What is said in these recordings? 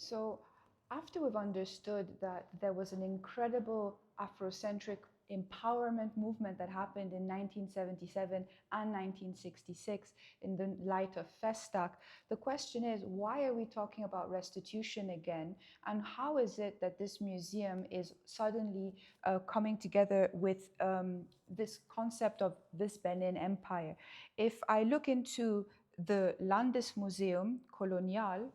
So after we've understood that there was an incredible Afrocentric empowerment movement that happened in 1977 and 1966 in the light of Festac, the question is, why are we talking about restitution again? And how is it that this museum is suddenly coming together with this concept of this Benin Empire? If I look into the Landesmuseum Colonial,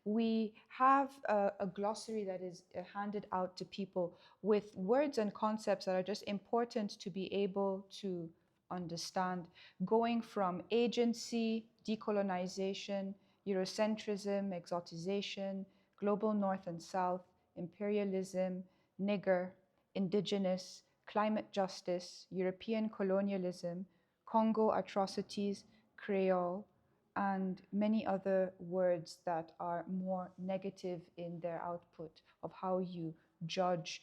we have a glossary that is handed out to people with words and concepts that are just important to be able to understand, going from agency, decolonization, Eurocentrism, exoticization, global north and south, imperialism, nigger, indigenous, climate justice, European colonialism, Congo atrocities, Creole, and many other words that are more negative in their output of how you judge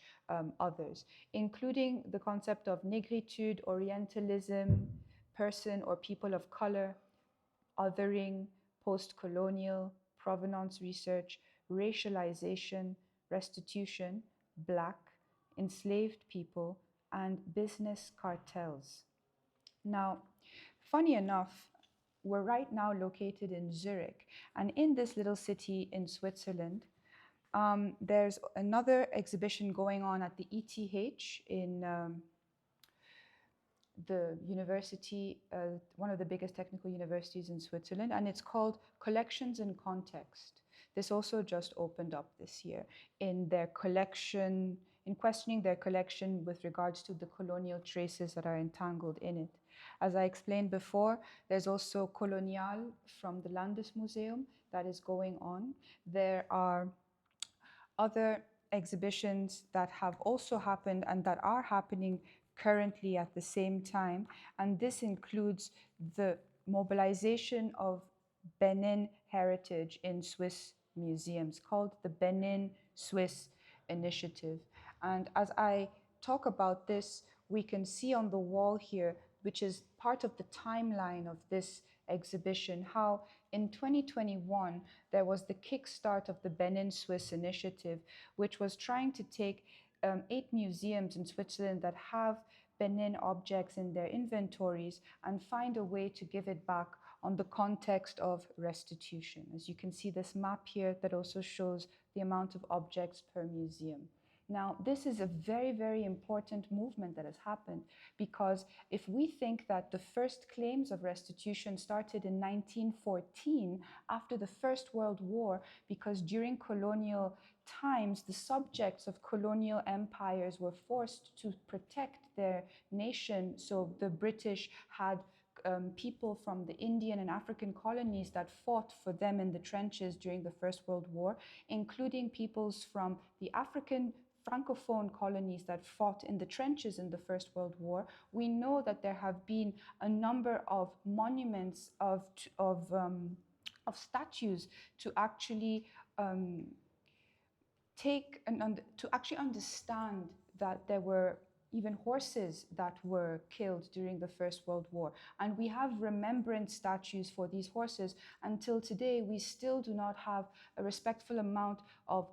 others, including the concept of negritude, Orientalism, person or people of color, othering, post-colonial, provenance research, racialization, restitution, black, enslaved people, and business cartels. Now, funny enough, we're right now located in Zurich, and in this little city in Switzerland, there's another exhibition going on at the ETH in the university, one of the biggest technical universities in Switzerland, and it's called Collections in Context. This also just opened up this year in their collection, in questioning their collection with regards to the colonial traces that are entangled in it. As I explained before, there's also Colonial from the Landesmuseum that is going on. There are other exhibitions that have also happened and that are happening currently at the same time, and this includes the mobilization of Benin heritage in Swiss museums called the Benin Swiss Initiative. And as I talk about this, we can see on the wall here, which is part of the timeline of this exhibition, how in 2021 there was the kickstart of the Benin Swiss Initiative, which was trying to take 8 museums in Switzerland that have Benin objects in their inventories and find a way to give it back on the context of restitution. As you can see this map here that also shows the amount of objects per museum. Now, this is a very, very important movement that has happened, because if we think that the first claims of restitution started in 1914 after the First World War, because during colonial times, the subjects of colonial empires were forced to protect their nation. So the British had people from the Indian and African colonies that fought for them in the trenches during the First World War, including peoples from the African Francophone colonies that fought in the trenches in the First World War. We know that there have been a number of monuments of statues to actually understand that there were even horses that were killed during the First World War. And we have remembrance statues for these horses. Until today, we still do not have a respectful amount of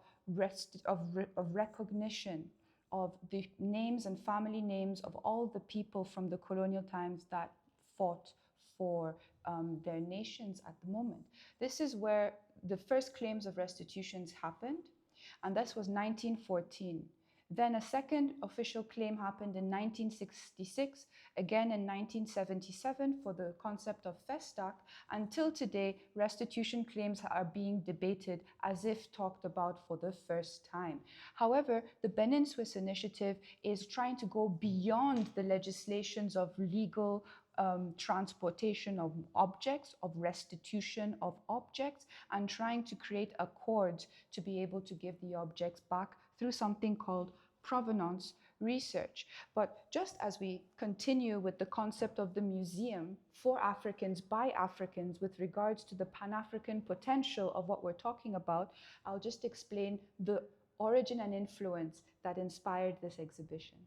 recognition of the names and family names of all the people from the colonial times that fought for their nations at the moment. This is where the first claims of restitutions happened, and this was 1914. Then a second official claim happened in 1966, again in 1977 for the concept of Festac. Until today, restitution claims are being debated as if talked about for the first time. However, the Benin Swiss Initiative is trying to go beyond the legislations of legal transportation of objects, of restitution of objects, and trying to create accords to be able to give the objects back through something called provenance research. But just as we continue with the concept of the museum for Africans by Africans with regards to the Pan-African potential of what we're talking about, I'll just explain the origin and influence that inspired this exhibition.